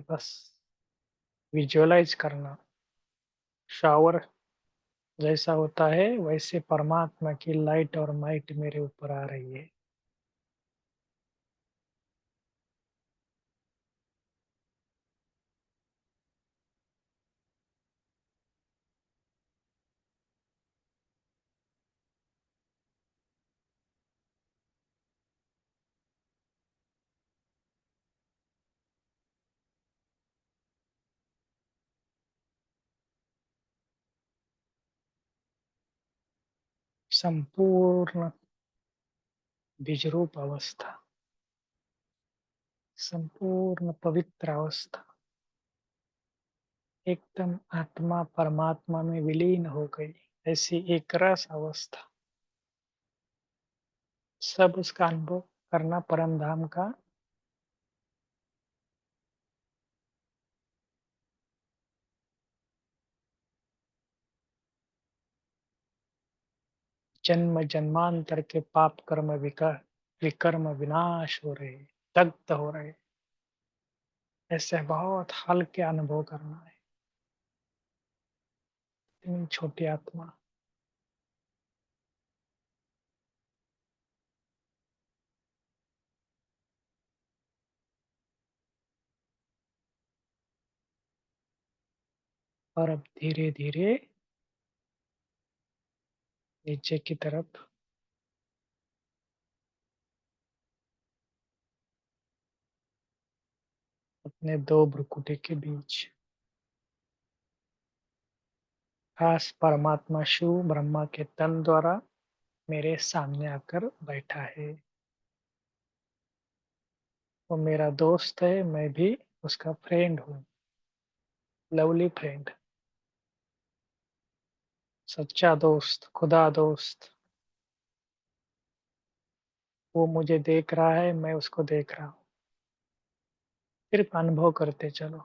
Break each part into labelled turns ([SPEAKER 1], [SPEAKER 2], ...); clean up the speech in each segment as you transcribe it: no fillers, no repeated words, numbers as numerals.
[SPEAKER 1] बस विजुअलाइज करना। शावर जैसा होता है वैसे परमात्मा की लाइट और माइट मेरे ऊपर आ रही है। संपूर्ण बीजरूप अवस्था, संपूर्ण पवित्र अवस्था, एकदम आत्मा परमात्मा में विलीन हो गई, ऐसी एक रस अवस्था। सब उसका अनुभव करना परम धाम का। जन्म जन्मांतर के पाप कर्म विकर्म विनाश हो रहे, दग्ध हो रहे, ऐसे बहुत हल्के अनुभव करना है। इतनी छोटी आत्मा। और अब धीरे धीरे नीचे की तरफ अपने दो भ्रुकुटी के बीच खास परमात्मा शिव ब्रह्मा के तन द्वारा मेरे सामने आकर बैठा है। वो मेरा दोस्त है, मैं भी उसका फ्रेंड हूँ, लवली फ्रेंड, सच्चा दोस्त, खुदा दोस्त। वो मुझे देख रहा है, मैं उसको देख रहा हूँ। सिर्फ अनुभव करते चलो।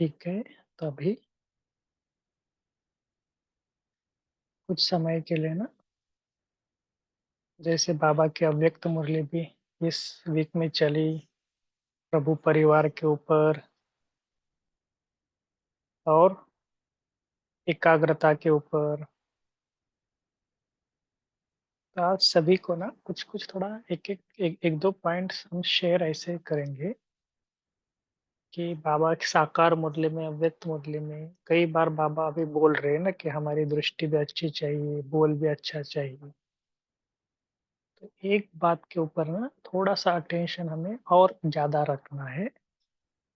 [SPEAKER 1] ठीक है, तो अभी कुछ समय के लिए ना, जैसे बाबा की अव्यक्त मुरली भी इस वीक में चली, प्रभु परिवार के ऊपर और एकाग्रता के ऊपर। तो आज सभी को ना कुछ कुछ थोड़ा एक दो पॉइंट्स हम शेयर ऐसे करेंगे कि बाबा की साकार मुरली में, अव्यक्त मुरली में कई बार बाबा अभी बोल रहे हैं ना कि हमारी दृष्टि भी अच्छी चाहिए, बोल भी अच्छा चाहिए। तो एक बात के ऊपर ना थोड़ा सा अटेंशन हमें और ज्यादा रखना है।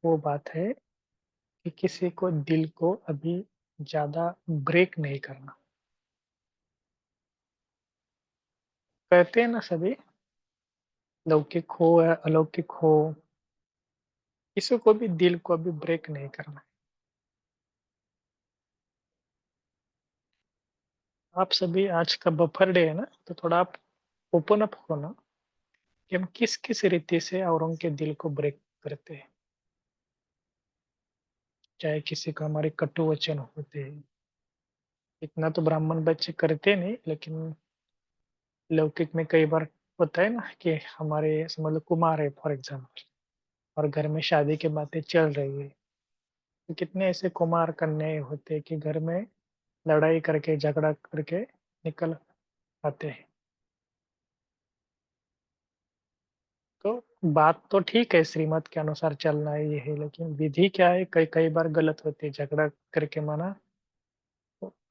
[SPEAKER 1] वो बात है कि किसी को दिल को अभी ज्यादा ब्रेक नहीं करना। कहते हैं ना सभी, लौकिक हो या अलौकिक हो, किसी को भी दिल को अभी ब्रेक नहीं करना। आप सभी आज का बफर डे है ना, तो थोड़ा आप ओपन अप हो ना कि हम किस किस रीति से औरों के दिल को ब्रेक करते हैं। चाहे किसी को हमारे कटु वचन होते हैं, इतना तो ब्राह्मण बच्चे करते नहीं, लेकिन लौकिक में कई बार होता है ना कि हमारे समझ लो कुमार है फॉर एग्जाम्पल, और घर में शादी की बातें चल रही है, तो कितने ऐसे कुमार कन्याएं होते हैं कि घर में लड़ाई करके झगड़ा करके निकल आते हैं। तो बात तो ठीक है, श्रीमत के अनुसार चलना है ये है, लेकिन विधि क्या है, कई कई बार गलत होती है, झगड़ा करके माना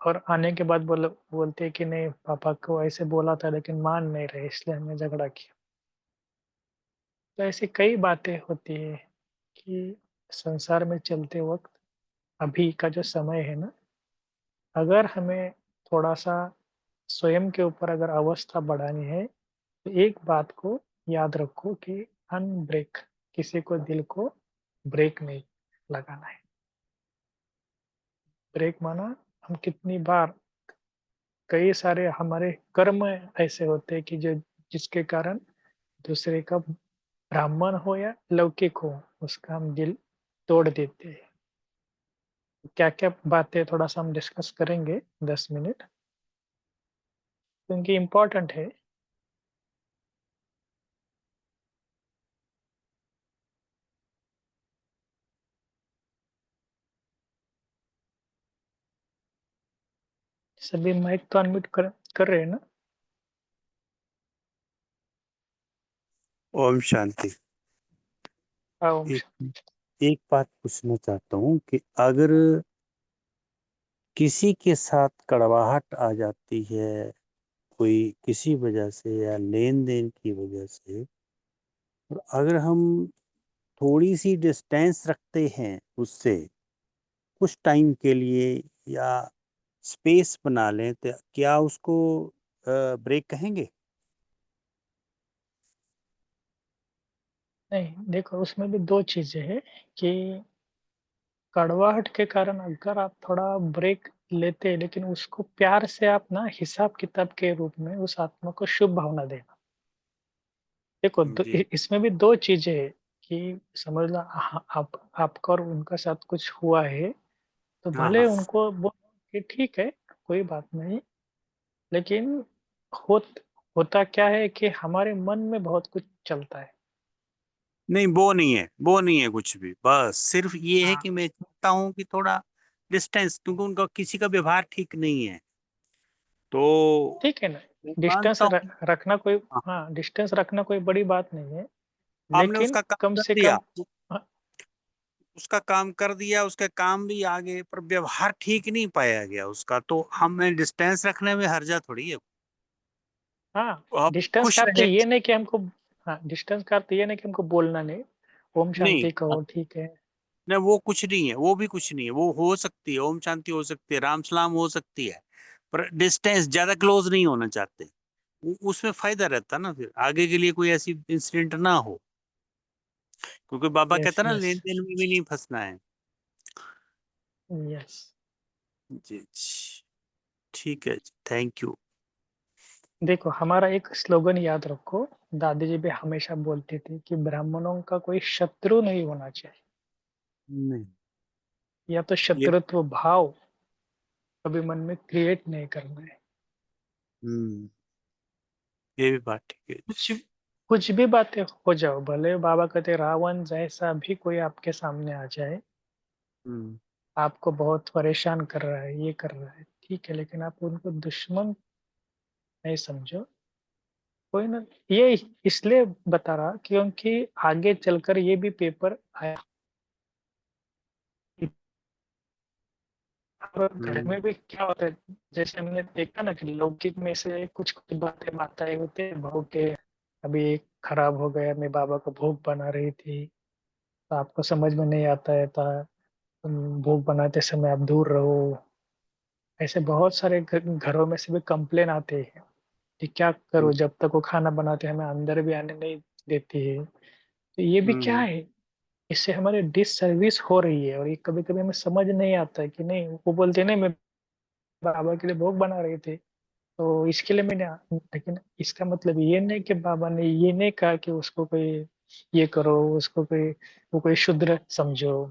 [SPEAKER 1] और आने के बाद बोलते हैं कि नहीं पापा को ऐसे बोला था लेकिन मान नहीं रहे इसलिए हमने झगड़ा किया। तो ऐसी कई बातें होती है कि संसार में चलते वक्त अभी का जो समय है ना, अगर हमें थोड़ा सा स्वयं के ऊपर अगर अवस्था बढ़ानी है तो एक बात को याद रखो कि अनब्रेक, किसी को दिल को ब्रेक नहीं लगाना है। ब्रेक माना हम कितनी बार, कई सारे हमारे कर्म ऐसे होते हैं कि जो जिसके कारण दूसरे का, ब्राह्मण हो या लौकिक हो, उसका हम दिल तोड़ देते हैं। क्या क्या बातें थोड़ा सा हम डिस्कस करेंगे 10 मिनट, क्योंकि इम्पोर्टेंट है। सभी माइक तो अनम्यूट कर रहे हैं ना?
[SPEAKER 2] ओम शांति।
[SPEAKER 1] हाँ, ओम
[SPEAKER 2] एक एक बात पूछना चाहता हूँ कि अगर किसी के साथ कड़वाहट आ जाती है, कोई किसी वजह से या लेन देन की वजह से, और अगर हम थोड़ी सी डिस्टेंस रखते हैं उससे कुछ टाइम के लिए, या स्पेस बना लें, तो क्या उसको ब्रेक कहेंगे?
[SPEAKER 1] नहीं, देखो उसमें भी दो चीजें हैं कि कड़वाहट के कारण अगर आप थोड़ा ब्रेक लेते हैं, लेकिन उसको प्यार से आप ना हिसाब किताब के रूप में उस आत्मा को शुभ भावना देना। देखो
[SPEAKER 2] जी।
[SPEAKER 1] इसमें भी दो चीजें हैं कि समझ लो, आपका और उनका साथ कुछ हुआ है, तो
[SPEAKER 2] हाँ
[SPEAKER 1] भले
[SPEAKER 2] हाँ।
[SPEAKER 1] उनको बोलो कि ठीक है, कोई बात नहीं, लेकिन होता क्या है कि हमारे मन में बहुत कुछ चलता है।
[SPEAKER 2] नहीं, वो नहीं है, वो नहीं है कुछ भी। बस सिर्फ ये है
[SPEAKER 1] हाँ,
[SPEAKER 2] कि मैं चाहता हूँ कि थोड़ा डिस्टेंस, क्योंकि उनका किसी का व्यवहार ठीक नहीं है, तो
[SPEAKER 1] ठीक है ना,
[SPEAKER 2] मैं
[SPEAKER 1] डिस्टेंस
[SPEAKER 2] मानता हूँ।
[SPEAKER 1] रखना कोई,
[SPEAKER 2] हाँ,
[SPEAKER 1] हाँ डिस्टेंस रखना कोई बड़ी बात नहीं है,
[SPEAKER 2] हमने
[SPEAKER 1] लेकिन
[SPEAKER 2] उसका काम
[SPEAKER 1] कम
[SPEAKER 2] कर
[SPEAKER 1] से
[SPEAKER 2] दिया,
[SPEAKER 1] कम। हाँ,
[SPEAKER 2] उसका काम कर दिया, उसका काम भी आगे, पर व्यवहार ठीक नहीं पाया गया उसका, तो हमें डिस्टेंस रखने में हर्जा थोड़ी है।
[SPEAKER 1] हाँ,
[SPEAKER 2] आप
[SPEAKER 1] डिस्टेंस
[SPEAKER 2] खुश
[SPEAKER 1] का अर्थ
[SPEAKER 2] रहे।
[SPEAKER 1] ये नहीं कि हमको, हाँ डिस्टेंस का अर्थ ये नहीं कि हमको बोलना नहीं, ओम
[SPEAKER 2] नहीं,
[SPEAKER 1] शांति कहो, ठीक है।
[SPEAKER 2] नहीं वो कुछ नहीं है, वो भी कुछ नहीं है। वो हो सकती है, ओम शांति हो सकती है, राम सलाम हो सकती है, पर डिस्टेंस ज्यादा क्लोज नहीं होना चाहते। उसमें फायदा रहता ना, फिर आगे के लिए कोई ऐसी इंसिडेंट ना हो, क्योंकि बाबा
[SPEAKER 1] यस
[SPEAKER 2] कहता ना
[SPEAKER 1] यस
[SPEAKER 2] लेन देन में भी नहीं फंसना है।
[SPEAKER 1] यस।
[SPEAKER 2] जी जी, ठीक है जी, थैंक यू।
[SPEAKER 1] देखो हमारा एक स्लोगन याद रखो, दादी जी भी हमेशा बोलती थी कि ब्राह्मणों का कोई शत्रु नहीं होना चाहिए,
[SPEAKER 2] नहीं,
[SPEAKER 1] या तो
[SPEAKER 2] ये
[SPEAKER 1] शत्रुत्व भाव कभी मन में क्रिएट नहीं करना है।
[SPEAKER 2] हम्म, ये भी बात ठीक है
[SPEAKER 1] कुछ
[SPEAKER 2] जी।
[SPEAKER 1] कुछ भी बातें हो जाओ, भले बाबा कहते रावण जैसा भी कोई आपके सामने आ जाए,
[SPEAKER 2] हम्म
[SPEAKER 1] आपको बहुत परेशान कर रहा है, ये कर रहा है, ठीक है, लेकिन आप उनको दुश्मन नहीं समझो। कोई ना, ये इसलिए बता रहा क्योंकि आगे चलकर ये भी पेपर आया, और घर
[SPEAKER 2] हम्म
[SPEAKER 1] में भी क्या होता है, जैसे हमने देखा ना कि लौकिक में से कुछ कुछ बातें बताए होते हैं भाव के, अभी खराब हो गया, मैं बाबा को भोग बना रही थी, तो आपको समझ में नहीं आता है, तो भोग बनाते समय आप दूर रहो। ऐसे बहुत सारे घरों में से भी कंप्लेन आते हैं कि क्या करो, जब तक वो खाना बनाते हैं हमें अंदर भी आने नहीं देती है। तो ये भी क्या
[SPEAKER 2] हम्म
[SPEAKER 1] है, इससे हमारी डिस सर्विस हो रही है, और ये कभी कभी हमें समझ नहीं आता है कि नहीं, वो बोलते नहीं मैं बाबा के लिए भोग बना रहे थे, तो इसके लिए मैंने, लेकिन इसका मतलब ये नहीं कि बाबा ने ये नहीं कहा कि उसको कोई ये करो, उसको कोई, वो कोई शूद्र समझो।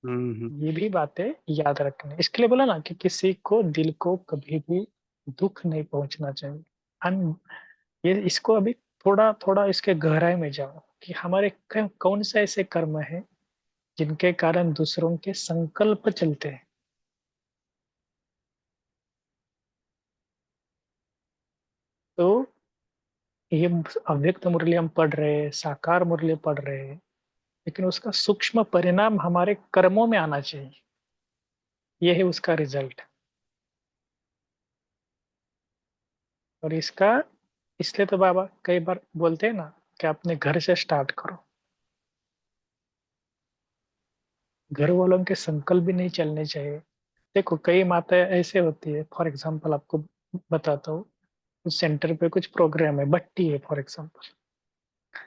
[SPEAKER 2] हम्म
[SPEAKER 1] ये भी बातें याद रखनी, इसके लिए बोला ना कि किसी को दिल को कभी भी दुख नहीं पहुंचना चाहिए। हम ये इसको अभी थोड़ा थोड़ा इसके गहराई में जाओ कि हमारे कौन से ऐसे कर्म है जिनके कारण दूसरों के संकल्प चलते हैं। तो ये अव्यक्त मुरली हम पढ़ रहे हैं, साकार मुरली पढ़ रहे हैं, लेकिन उसका सूक्ष्म परिणाम हमारे कर्मों में आना चाहिए, ये है उसका रिजल्ट। और इसका, इसलिए तो बाबा कई बार बोलते हैं ना कि अपने घर से स्टार्ट करो। घर वालों के संकल्प भी नहीं चलने चाहिए। देखो कई माताएं ऐसे होती है, फॉर एग्जाम्पल आपको बताता हूँ, उस सेंटर पे कुछ प्रोग्राम है, बट्टी है फॉर एग्जाम्पल,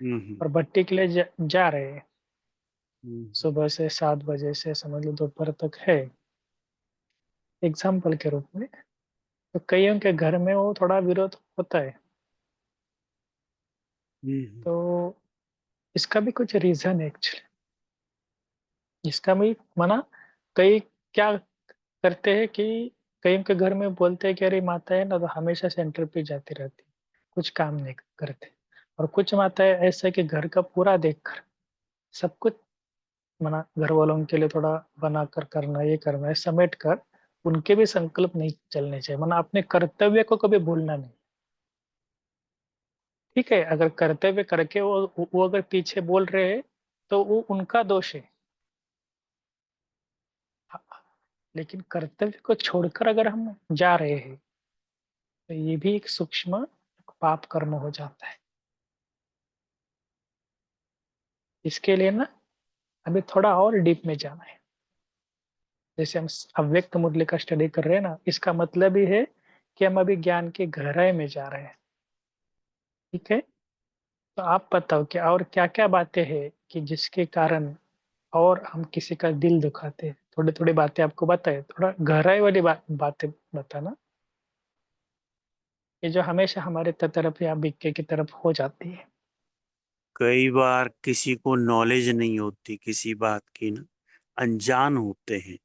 [SPEAKER 1] और भट्टी के लिए जा रहे हैं,
[SPEAKER 2] हम्म,
[SPEAKER 1] सुबह से 7 बजे से समझ लो दोपहर तक है, एग्जाम्पल के रूप में। तो कईयों के घर में वो थोड़ा विरोध होता है।
[SPEAKER 2] हम्म,
[SPEAKER 1] तो इसका भी कुछ रीजन है एक्चुअली। इसका भी मना, कई क्या करते हैं कि कईयों के घर में बोलते हैं कि अरे माता है ना तो हमेशा सेंटर पे जाती रहती, कुछ काम नहीं करते। और कुछ माताएं ऐसा कि घर का पूरा देखकर सब कुछ मना, घर वालों के लिए थोड़ा बना कर करना, ये करना है, समेट कर उनके भी संकल्प नहीं चलने चाहिए, मना अपने कर्तव्य को कभी भूलना नहीं। ठीक है, अगर कर्तव्य करके वो अगर पीछे बोल रहे हैं तो वो उनका दोष है। लेकिन कर्तव्य को छोड़कर अगर हम जा रहे हैं तो ये भी एक सूक्ष्म पाप कर्म हो जाता है। इसके लिए ना अभी थोड़ा और डीप में जाना है। जैसे हम अव्यक्त मुरली का स्टडी कर रहे हैं ना, इसका मतलब ही है कि हम अभी ज्ञान की गहराई में जा रहे हैं। ठीक है, तो आप बताओ कि और क्या क्या बातें हैं कि जिसके कारण और हम किसी का दिल दुखाते हैं। थोड़ी थोड़ी बातें आपको बताए, थोड़ा गहराई वाली बातें बताना, ये जो हमेशा हमारे तरफ या बिक्के की तरफ हो जाती है।
[SPEAKER 2] कई बार किसी को नॉलेज नहीं होती किसी बात की ना, अनजान होते हैं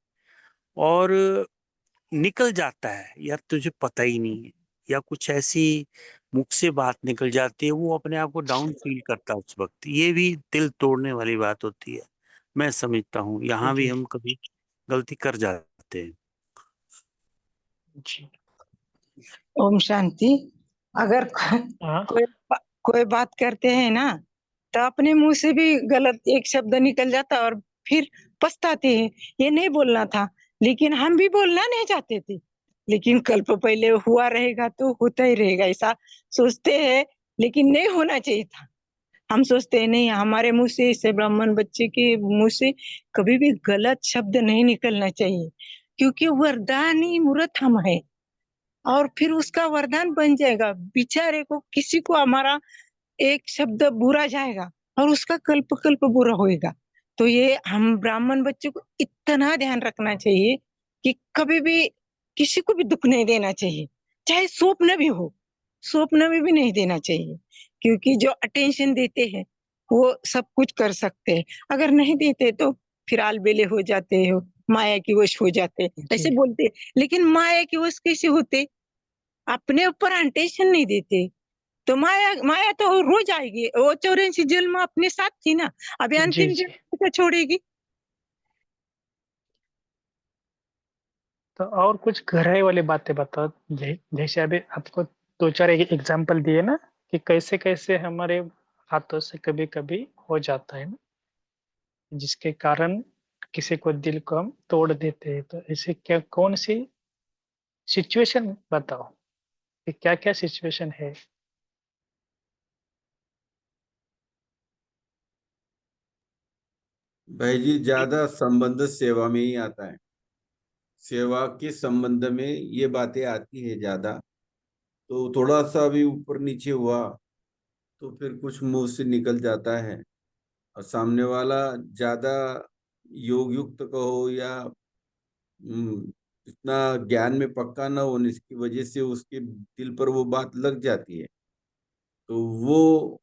[SPEAKER 2] और निकल जाता है या तुझे पता ही नहीं है, या कुछ ऐसी मुख से बात निकल जाती है, वो अपने आप को डाउन फील करता है उस वक्त। ये भी दिल तोड़ने वाली बात होती है। मैं समझता हूँ यहाँ भी
[SPEAKER 1] जी
[SPEAKER 2] हम कभी गलती कर जाते हैं।
[SPEAKER 1] जी।
[SPEAKER 3] ओम शांति। अगर
[SPEAKER 1] हाँ
[SPEAKER 3] कोई कोई बात करते हैं ना, तो अपने मुंह से भी गलत एक शब्द निकल जाता और फिर पछताते हैं, ये नहीं बोलना था। लेकिन हम भी बोलना नहीं चाहते थे, लेकिन कल्प पहले हुआ रहेगा तो होता ही रहेगा, ऐसा सोचते हैं। लेकिन नहीं होना चाहिए था। हम सोचते हैं नहीं, हमारे मुंह से, इसे ब्राह्मण बच्चे के मुंह से कभी भी गलत शब्द नहीं निकलना चाहिए, क्योंकि वरदान ही मूर्त हम है। और फिर उसका वरदान बन जाएगा। बेचारे को, किसी को हमारा एक शब्द बुरा जाएगा और उसका कल्प कल्प बुरा होएगा। तो ये हम ब्राह्मण बच्चों को इतना ध्यान रखना चाहिए कि कभी भी किसी को भी दुख नहीं देना चाहिए, चाहे स्वप्न भी हो, स्वप्न में भी नहीं देना चाहिए। क्योंकि जो अटेंशन देते हैं वो सब कुछ कर सकते हैं, अगर नहीं देते तो फिर आलबेले हो जाते हो, माया की वश हो जाते, ऐसे
[SPEAKER 1] जी
[SPEAKER 3] बोलते। लेकिन माया की वश कैसे होते? अपने ऊपर अटेंशन नहीं देते तो माया माया तो रोज आएगी। वो 84 जन्म अपने साथ थी ना, अभी
[SPEAKER 1] जी
[SPEAKER 3] अंतिम
[SPEAKER 1] जी।
[SPEAKER 3] जन्म को छोड़ेगी।
[SPEAKER 1] तो और कुछ गहराई वाली बातें बताओ, जैसे अभी आपको दो चार एग्जाम्पल दिए ना कि कैसे कैसे हमारे हाथों से कभी कभी हो जाता है ना, जिसके कारण किसी को दिल को हम तोड़ देते हैं। तो ऐसे क्या, कौन सी सिचुएशन बताओ कि क्या क्या सिचुएशन है।
[SPEAKER 4] भाई जी, ज्यादा संबंध सेवा में ही आता है। सेवा के संबंध में ये बातें आती है ज्यादा। तो थोड़ा सा भी ऊपर नीचे हुआ तो फिर कुछ मुंह से निकल जाता है। और सामने वाला ज्यादा योग युक्त कहो या इतना ज्ञान में पक्का ना होने की वजह से उसके दिल पर वो बात लग जाती है, तो वो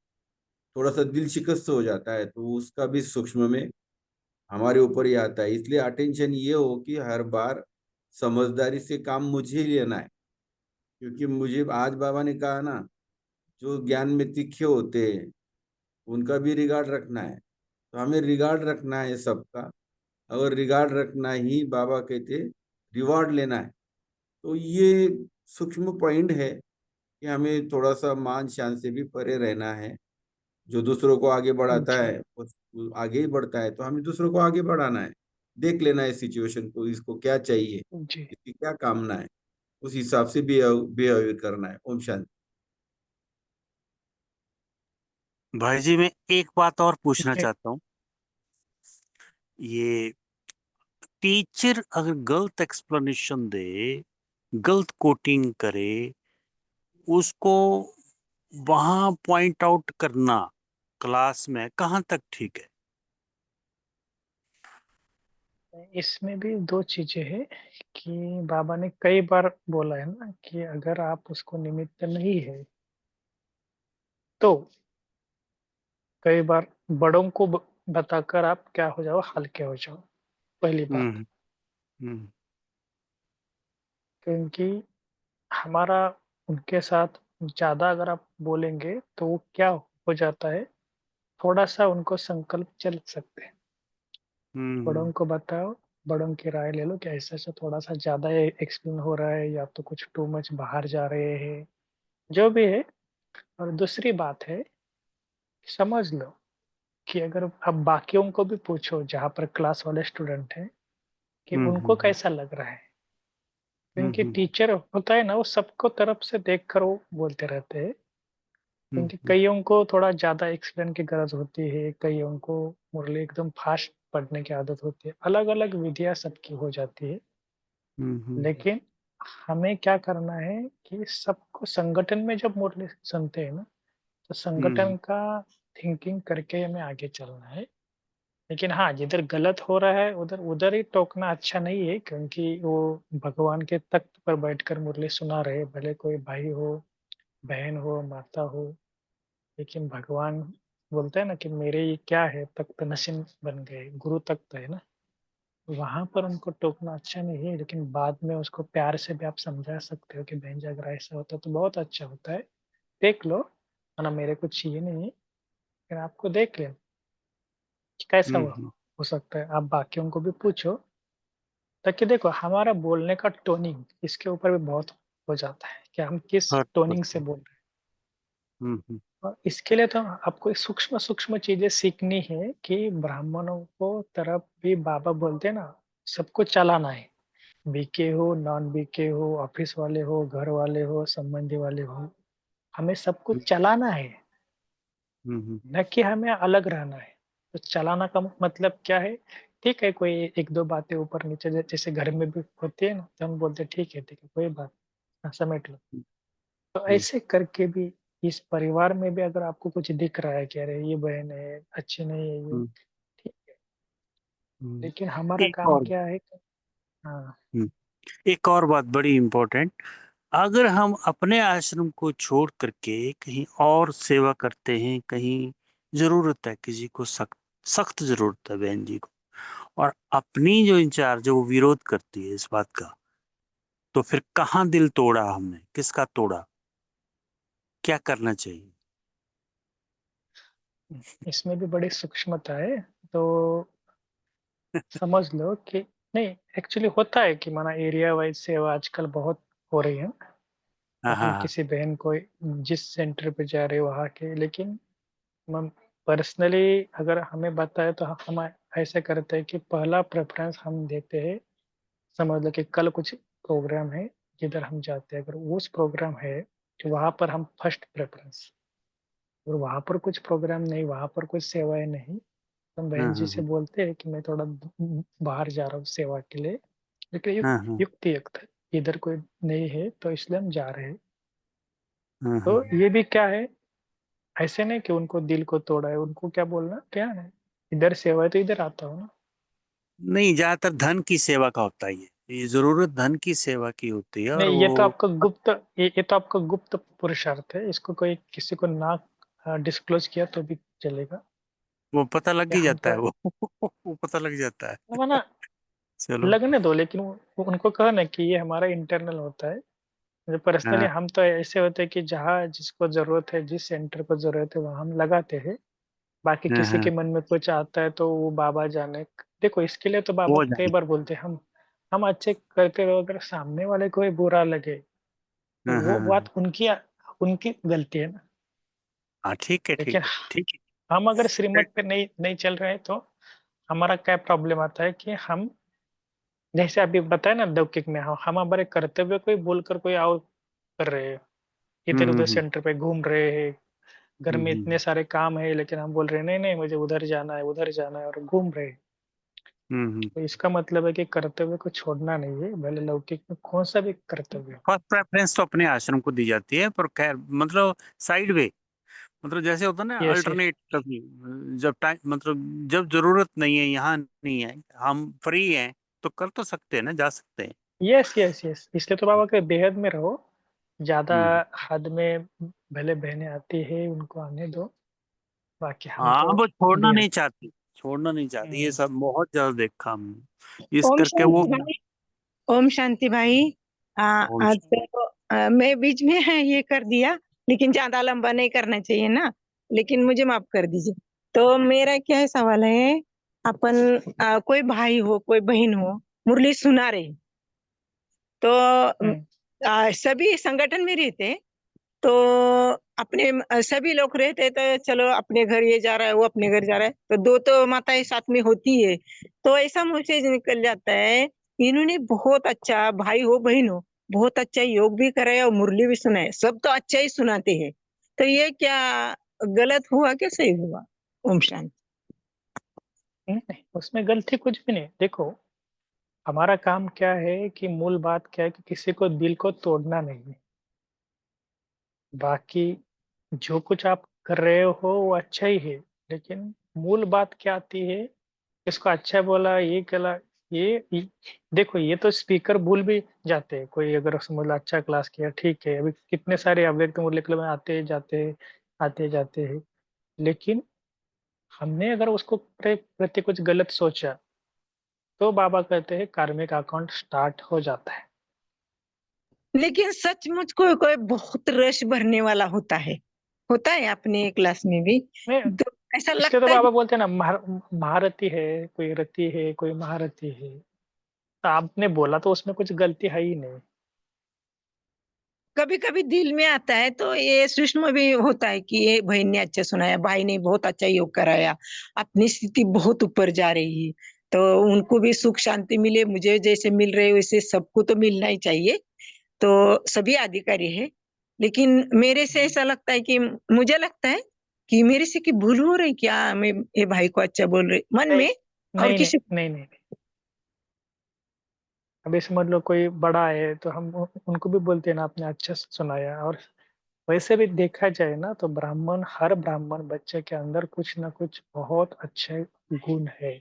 [SPEAKER 4] थोड़ा सा दिल शिकस्त हो जाता है। तो उसका भी सूक्ष्म में हमारे ऊपर ही आता है। इसलिए अटेंशन ये हो कि हर बार समझदारी से काम मुझे ही लेना है। क्योंकि मुझे आज बाबा ने कहा ना, जो ज्ञान में तीखे होते हैं उनका भी रिगार्ड रखना है। तो हमें रिगार्ड रखना है सबका। अगर रिगार्ड रखना ही बाबा कहते रिवार्ड लेना है, तो ये सूक्ष्म पॉइंट है कि हमें थोड़ा सा मान शान से भी परे रहना है। जो दूसरों को आगे बढ़ाता
[SPEAKER 1] जी
[SPEAKER 4] है वो आगे ही बढ़ता है, तो हमें दूसरों को आगे बढ़ाना है। देख लेना है सिचुएशन को, इसको क्या चाहिए,
[SPEAKER 1] जी।
[SPEAKER 4] इसकी क्या कामना है, उस हिसाब से बिहेवियर करना है। ओम शांति।
[SPEAKER 2] भाई जी मैं एक बात और पूछना
[SPEAKER 1] जी
[SPEAKER 2] चाहता हूँ। ये टीचर अगर गलत एक्सप्लेनेशन दे, गलत कोटिंग करे, उसको वहां पॉइंट आउट करना, क्लास में कहाँ तक ठीक है?
[SPEAKER 1] इसमें भी दो चीजें हैं कि बाबा ने कई बार बोला है ना कि अगर आप उसको निमित्त नहीं है तो कई बार बड़ों को बताकर आप क्या हो जाओ, हल्के हो जाओ, पहली बात।
[SPEAKER 2] हम्म हम्म
[SPEAKER 1] क्योंकि हमारा उनके साथ ज्यादा अगर आप बोलेंगे तो वो क्या हो जाता है, थोड़ा सा उनको संकल्प चल सकते हैं।
[SPEAKER 2] हम्म
[SPEAKER 1] बड़ों को बताओ, बड़ों की राय ले लो कि ऐसा ऐसा थोड़ा सा ज्यादा एक्सप्लेन हो रहा है या तो कुछ टू मच बाहर जा रहे हैं, जो भी है। और दूसरी बात है, समझ लो कि अगर आप बाकियों को भी पूछो जहाँ पर क्लास वाले स्टूडेंट हैं कि
[SPEAKER 2] हम्म
[SPEAKER 1] उनको
[SPEAKER 2] हम्म
[SPEAKER 1] कैसा लग रहा है, क्योंकि
[SPEAKER 2] हम्म
[SPEAKER 1] टीचर होता है ना वो सबको तरफ से देख कर वो बोलते रहते हैं। क्योंकि
[SPEAKER 2] हम्म
[SPEAKER 1] कईयों को थोड़ा ज्यादा एक्सप्लेन की गरज होती है, कईयों को मुरली एकदम फास्ट पढ़ने की आदत होती है, अलग अलग विधियां सबकी हो जाती है।
[SPEAKER 2] हम्म
[SPEAKER 1] लेकिन हमें क्या करना है कि सबको संगठन में जब मुरली सुनते हैं ना, तो
[SPEAKER 2] हम्म
[SPEAKER 1] संगठन का थिंकिंग करके हमें आगे चलना है। लेकिन हाँ, जिधर गलत हो रहा है उधर उधर ही टोकना अच्छा नहीं है, क्योंकि वो भगवान के तख्त पर बैठकर मुरली सुना रहे, भले कोई भाई हो, बहन हो, माता हो। लेकिन भगवान बोलते हैं ना कि मेरे ये क्या है, तख्त नशीन बन गए, गुरु तख्त है ना, वहां पर उनको टोकना अच्छा नहीं है। लेकिन बाद में उसको प्यार से भी आप समझा सकते हो कि बहन जी अगर ऐसा होता तो बहुत अच्छा होता है, देख लो, है ना, मेरे कुछ ये नहीं है, लेकिन आपको देख लेना कि कैसा
[SPEAKER 2] हम्म
[SPEAKER 1] हो सकता है। आप बाकियों को भी पूछो, ताकि देखो हमारा बोलने का टोनिंग इसके ऊपर भी बहुत हो जाता है कि हम किस
[SPEAKER 2] फर्क
[SPEAKER 1] टोनिंग
[SPEAKER 2] पड़ता
[SPEAKER 1] से
[SPEAKER 2] है।
[SPEAKER 1] बोल रहे हैं।
[SPEAKER 2] हम्म
[SPEAKER 1] और इसके लिए तो आपको सूक्ष्म सूक्ष्म चीजें सीखनी है कि ब्राह्मणों को तरफ भी बाबा बोलते हैं ना, सबको चलाना है। बीके हो, नॉन बीके हो, ऑफिस वाले हो, घर वाले हो, संबंधी वाले हो, हमें सबको चलाना है,
[SPEAKER 2] हम्म
[SPEAKER 1] न कि हमें अलग रहना है। तो चलाना का मतलब क्या है? ठीक है, कोई एक दो बातें ऊपर नीचे जैसे घर में भी होती है ना, तो हम बोलते हैं ठीक है कोई बात, हाँ, समेट लो। तो
[SPEAKER 2] हम्म
[SPEAKER 1] ऐसे करके भी इस परिवार में भी अगर आपको कुछ दिख रहा है कि अरे ये बहन है अच्छी नहीं है ये,
[SPEAKER 2] हम्म
[SPEAKER 1] ठीक है,
[SPEAKER 2] हम्म।
[SPEAKER 1] लेकिन हमारा
[SPEAKER 2] एक
[SPEAKER 1] काम
[SPEAKER 2] और
[SPEAKER 1] क्या है हाँ।
[SPEAKER 2] हम्म, एक और बात बड़ी इम्पोर्टेंट। अगर हम अपने आश्रम को छोड़ करके कहीं और सेवा करते हैं, कहीं जरूरत है, किसी को सख्त सख्त जरूरत है बहन जी को, और अपनी जो इंचार्ज है वो विरोध करती है इस बात का, तो फिर कहाँ दिल तोड़ा हमने, किसका तोड़ा, क्या करना चाहिए?
[SPEAKER 1] इसमें भी बड़ी सूक्ष्मता है। तो समझ लो कि नहीं, एक्चुअली होता है कि माना एरिया वाइज सेवा आजकल बहुत हो रही है। तो
[SPEAKER 2] हाँ
[SPEAKER 1] हम
[SPEAKER 2] हाँ हाँ
[SPEAKER 1] किसी बहन को जिस सेंटर पे जा रहे हैं वहाँ के, लेकिन हम पर्सनली अगर हमें बताए तो हम ऐसे करते हैं कि पहला प्रेफरेंस हम देते हैं। समझ लो कि कल कुछ प्रोग्राम है जिधर हम जाते हैं, अगर उस प्रोग्राम है तो वहाँ पर हम फर्स्ट प्रेफरेंस। और वहाँ पर कुछ प्रोग्राम नहीं, वहाँ पर कुछ सेवाएं नहीं, तो हम
[SPEAKER 2] हाँ
[SPEAKER 1] बहन जी से
[SPEAKER 2] हाँ
[SPEAKER 1] बोलते हैं कि मैं थोड़ा बाहर जा रहा हूँ सेवा के लिए, लेकिन
[SPEAKER 2] हाँ हाँ
[SPEAKER 1] युक्त है, इधर कोई नहीं है तो इसलिए हम जा रहे हैं।
[SPEAKER 2] हाँ हाँ
[SPEAKER 1] तो
[SPEAKER 2] हाँ।
[SPEAKER 1] ये भी क्या है, ऐसे नहीं कि उनको दिल को तोड़ा है, उनको क्या बोलना क्या है, इधर सेवा है तो इधर आता हो ना।
[SPEAKER 2] नहीं, ज्यादातर धन की सेवा का होता ही है, ये जरूरत धन की सेवा की होती है, और
[SPEAKER 1] नहीं, ये तो
[SPEAKER 2] वो
[SPEAKER 1] आपका गुप्त, ये तो आपका गुप्त पुरुषार्थ है, इसको कोई किसी को ना डिस्क्लोज किया तो भी चलेगा।
[SPEAKER 2] वो पता लग
[SPEAKER 1] या
[SPEAKER 2] ही
[SPEAKER 1] हम
[SPEAKER 2] जाता
[SPEAKER 1] तो
[SPEAKER 2] है वो वो पता लग जाता है।
[SPEAKER 1] माना
[SPEAKER 2] चलो।
[SPEAKER 1] लगने दो, लेकिन उनको कहा ना कि ये हमारा इंटरनल होता है। जो पर्सनली
[SPEAKER 2] हाँ
[SPEAKER 1] हम तो ऐसे होते हैं कि जहाँ जिसको जरूरत है, जिस सेंटर को जरूरत है वहाँ हम लगाते हैं। बाकी
[SPEAKER 2] हाँ
[SPEAKER 1] किसी
[SPEAKER 2] हाँ,
[SPEAKER 1] के मन में कुछ आता है तो वो बाबा जाने। देखो इसके लिए तो बाबा
[SPEAKER 2] वो
[SPEAKER 1] कई
[SPEAKER 2] जाने।
[SPEAKER 1] बार बोलते हैं, हम अच्छे करते रहो, अगर सामने वाले को ही बुरा लगे तो
[SPEAKER 2] हाँ हाँ
[SPEAKER 1] वो
[SPEAKER 2] हाँ
[SPEAKER 1] बात उनकी उनकी गलती है ना।
[SPEAKER 2] हाँ, ठीक है ठीक
[SPEAKER 1] लेकिन
[SPEAKER 2] है ठीक
[SPEAKER 1] हम अगर
[SPEAKER 2] है।
[SPEAKER 1] श्रीमत पे नहीं नहीं चल रहे हैं तो हमारा क्या प्रॉब्लम आता है कि हम, जैसे अभी बताए ना लौकिक में, हम हमारे कर्तव्य को ही बोलकर कोई और कर रहे हैं, इधर उधर
[SPEAKER 2] हम्म
[SPEAKER 1] सेंटर पे घूम रहे हैं, घर
[SPEAKER 2] हम्म
[SPEAKER 1] में
[SPEAKER 2] हम्म
[SPEAKER 1] इतने सारे काम है, लेकिन हम बोल रहे हैं नहीं नहीं मुझे उधर जाना है, उधर जाना है, और घूम रहे हैं।
[SPEAKER 2] हम्म।
[SPEAKER 1] तो इसका मतलब है कि कर्तव्य को छोड़ना नहीं है, भले लौकिक में कौन सा भी कर्तव्य हो।
[SPEAKER 2] फर्स्ट प्रेफरेंस तो अपने आश्रम को दी जाती है, पर खैर मतलब साइड वे, मतलब जैसे होता है ना
[SPEAKER 1] यस यस
[SPEAKER 2] अल्टरनेट, कभी जब टाइम, मतलब जब जरूरत नहीं है, यहाँ नहीं है, हम फ्री हैं, तो कर तो सकते हैं ना, जा सकते हैं।
[SPEAKER 1] यस यस यस, इसलिए तो बाबा के बेहद में रहो, ज्यादा
[SPEAKER 2] हम्म।
[SPEAKER 1] हद में भले बहनें आती है उनको आने दो, बाकी हम
[SPEAKER 2] हाँ,
[SPEAKER 1] तो
[SPEAKER 2] वो छोड़ना नहीं
[SPEAKER 1] बेहद।
[SPEAKER 2] चाहती, छोड़ना नहीं चाहती, ये
[SPEAKER 1] हम्म,
[SPEAKER 2] सब बहुत ज्यादा देखा हमने, इस
[SPEAKER 3] ओम
[SPEAKER 2] करके वो।
[SPEAKER 3] शांति भाई। ओम शांति भाई।
[SPEAKER 2] ओम शांति।
[SPEAKER 3] तो मैं बीच में ये कर दिया, लेकिन ज्यादा लंबा नहीं करना चाहिए ना, लेकिन मुझे माफ कर दीजिए। तो मेरा क्या सवाल है, अपन कोई भाई हो कोई बहन हो, मुरली सुना रहे, तो
[SPEAKER 1] हम्म,
[SPEAKER 3] सभी संगठन में रहते, तो अपने सभी लोग रहते, तो चलो अपने घर ये जा रहा है वो अपने घर जा रहा है, तो दो तो माताएं साथ में होती है, तो ऐसा मुझे निकल जाता है, इन्होंने बहुत अच्छा, भाई हो बहन हो, बहुत अच्छा योग भी कराया और मुरली भी सुनाए, सब तो अच्छा ही सुनाते हैं, तो ये क्या गलत हुआ क्या सही हुआ? ओम शांति।
[SPEAKER 1] नहीं, उसमें गलती कुछ भी नहीं। देखो, हमारा काम क्या है कि मूल बात क्या है कि किसी को दिल को तोड़ना नहीं है। बाकी जो कुछ आप कर रहे हो वो अच्छा ही है, लेकिन मूल बात क्या आती है, इसको अच्छा बोला ये कला, ये देखो, ये तो स्पीकर भूल भी जाते हैं। कोई अगर समझ लो अच्छा क्लास किया ठीक है, अभी कितने सारे अव्यक्त मुरली क्लब में आते जाते हैं, लेकिन हमने अगर उसको प्रति कुछ गलत सोचा, तो बाबा कहते हैं कार्मिक अकाउंट स्टार्ट हो जाता है।
[SPEAKER 3] लेकिन सचमुच कोई बहुत रस भरने वाला होता है अपने क्लास में भी,
[SPEAKER 1] मैं
[SPEAKER 3] तो ऐसा
[SPEAKER 1] इसलिए तो
[SPEAKER 3] लगता है।
[SPEAKER 1] बाबा बोलते हैं ना, महारथी है, कोई रति है, कोई महारथी है। तो आपने बोला तो उसमें कुछ गलती है ही नहीं।
[SPEAKER 3] कभी कभी दिल में आता है, तो ये सूक्ष्म भी होता है कि ये बहन ने अच्छा सुनाया, भाई ने बहुत अच्छा योग कराया, अपनी स्थिति बहुत ऊपर जा रही है, तो उनको भी सुख शांति मिले, मुझे जैसे मिल रहे वैसे सबको तो मिलना ही चाहिए, तो सभी अधिकारी है। लेकिन मेरे से ऐसा लगता है कि मुझे लगता है कि मेरे से की भूल हो रही क्या, मैं ये भाई को अच्छा बोल रही मन
[SPEAKER 1] नहीं
[SPEAKER 3] में, और
[SPEAKER 1] नहीं नहीं
[SPEAKER 3] किसी।
[SPEAKER 1] नहीं नहीं, अभी समझ लो कोई बड़ा है तो हम उनको भी बोलते हैं ना आपने अच्छा सुनाया। और वैसे भी देखा जाए ना, तो हर ब्राह्मण बच्चे के अंदर कुछ ना कुछ बहुत अच्छे गुण है,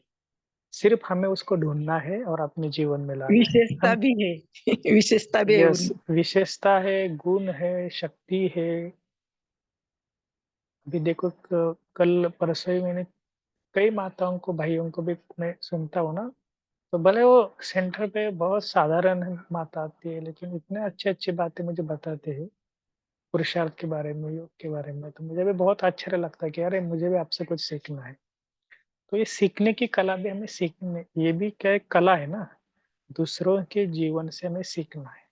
[SPEAKER 1] सिर्फ हमें उसको ढूंढना है और अपने जीवन में लाना है।
[SPEAKER 3] विशेषता भी है विशेषता भी है
[SPEAKER 1] यस,
[SPEAKER 3] उनमें।
[SPEAKER 1] विशेषता है, गुण है, शक्ति है। अभी देखो, कल परसों ही मैंने कई माताओं को भाइयों को भी मैं सुनता हूँ ना, तो भले वो सेंटर पे बहुत साधारण माता आती है, लेकिन इतने अच्छे अच्छी बातें मुझे बताते हैं पुरुषार्थ के बारे में, योग के बारे में, तो मुझे भी बहुत अच्छा लगता है कि अरे मुझे भी आपसे कुछ सीखना है। तो ये सीखने की कला भी हमें सीखने, ये भी क्या एक कला है ना, दूसरों के जीवन से हमें सीखना है।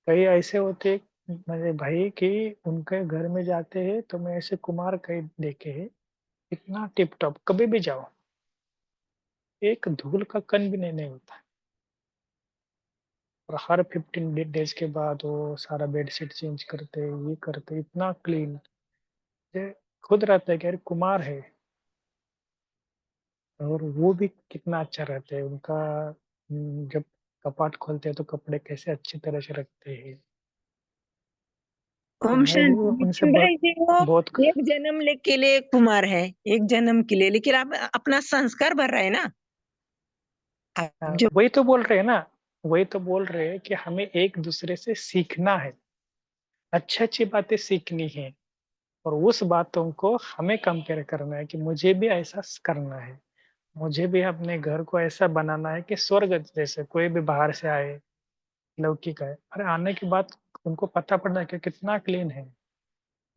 [SPEAKER 1] कई ऐसे होते मेरे भाई कि उनके घर में जाते हैं तो मैं ऐसे कुमार कई देखे हैं, इतना टिप टॉप, कभी भी जाओ एक धूल का कण भी नहीं होता। और हर 15 डेज के बाद वो सारा बेडशीट चेंज करते, ये करते, इतना क्लीन, ये खुद रहता है कि यार कुमार है। और वो भी कितना अच्छा रहता है उनका। जब कपाट खोलते हैं तो कपड़े कैसे अच्छी तरह से रखते हैं। तो
[SPEAKER 3] ओम
[SPEAKER 1] मैं भी
[SPEAKER 3] शांति।
[SPEAKER 1] उनसे
[SPEAKER 3] नितिन भाई जी, वो
[SPEAKER 1] बहुत
[SPEAKER 3] एक जन्म के लिए कुमार है, एक जन्म के लिए, लेकिन आप अपना संस्कार भर रहे हैं ना, आप जो।
[SPEAKER 1] वही तो बोल रहे हैं ना, वही तो बोल रहे हैं कि हमें एक दूसरे से सीखना है, अच्छी अच्छी बातें सीखनी है, और उस बातों को हमें कंपेयर करना है कि मुझे भी ऐसा करना है, मुझे भी अपने घर को ऐसा बनाना है कि स्वर्ग जैसे। कोई भी बाहर से आए, लौकिक है, अरे आने के बाद उनको पता पड़ना है कि कितना क्लीन है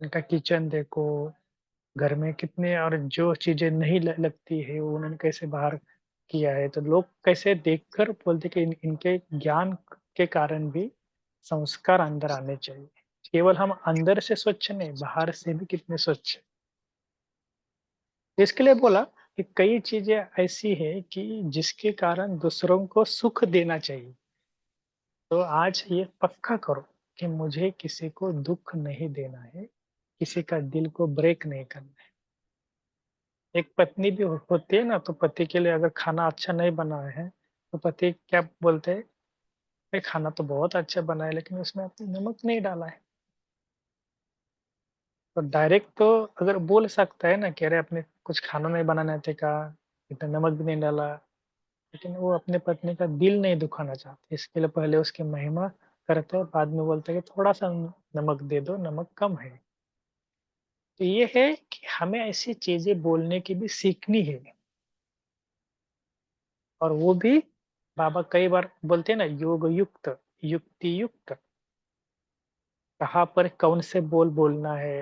[SPEAKER 1] उनका किचन, देखो घर में कितने, और जो चीजें नहीं लगती है वो उन्होंने कैसे बाहर किया है। तो लोग कैसे देखकर बोलते कि इनके ज्ञान के कारण भी संस्कार अंदर आने चाहिए। केवल हम अंदर से स्वच्छ नहीं, बाहर से भी कितने स्वच्छ हैं। इसके लिए बोला कि कई चीजें ऐसी है कि जिसके कारण दूसरों को सुख देना चाहिए। तो आज ये पक्का करो कि मुझे किसी को दुख नहीं देना है, किसी का दिल को ब्रेक नहीं करना है। एक पत्नी भी होती है ना, तो पति के लिए अगर खाना अच्छा नहीं बना है तो पति क्या बोलते हैं, भाई खाना तो बहुत अच्छा बना है लेकिन उसमें आपने नमक नहीं डाला है। तो डायरेक्ट तो अगर बोल सकता है ना कि अरे अपने कुछ खाना नहीं बनाने थे का, इतना नमक भी नहीं डाला, लेकिन वो अपने पत्नी का दिल नहीं दुखाना चाहते, इसके लिए पहले उसकी महिमा करते हैं, बाद में बोलते हैं कि थोड़ा सा नमक दे दो, नमक कम है। तो ये है कि हमें ऐसी चीजें बोलने की भी सीखनी है, और वो भी बाबा कई बार बोलते हैं ना, योग युक्त, युक्ति युक्त, कहाँ पर कौन से बोल बोलना है।